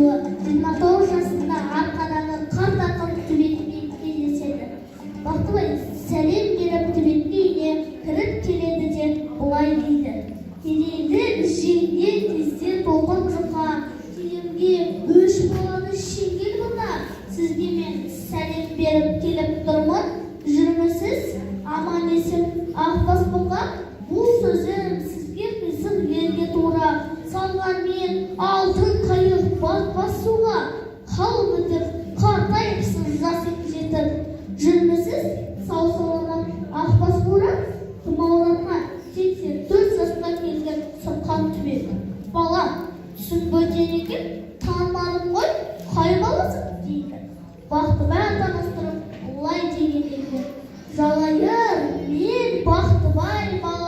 жылы 29 жасында Арқадағы қарт ақын Түбетпен кездеседі. Бақтыбай сәлем беріп Түбетке үйіне кіріп келеді де былай дейді: кедейді жеңге кезде толқын жұқа, киімге өш болады шеңгел бұнда. Сізге мен сәлем беріп келіп тұрмын, жүрмісіз аман есен Ақбас бұқа. Бұл сөзім сізге қисын ерге тура, салған мен алтын қайық батпас суға. Хал бітіп қартайыпсыз жас жетіп, жүрмісіз сау-саламат Ақбас бура. Тұмауlanma 84 жасқа келген сыққан Түбет. Балам, түсін бөтен екен, танымадым ғой, қай баласың дейді. Бақтыбай таныстырып, олай деген екен: жалайыр, мен Бақтыбай балам.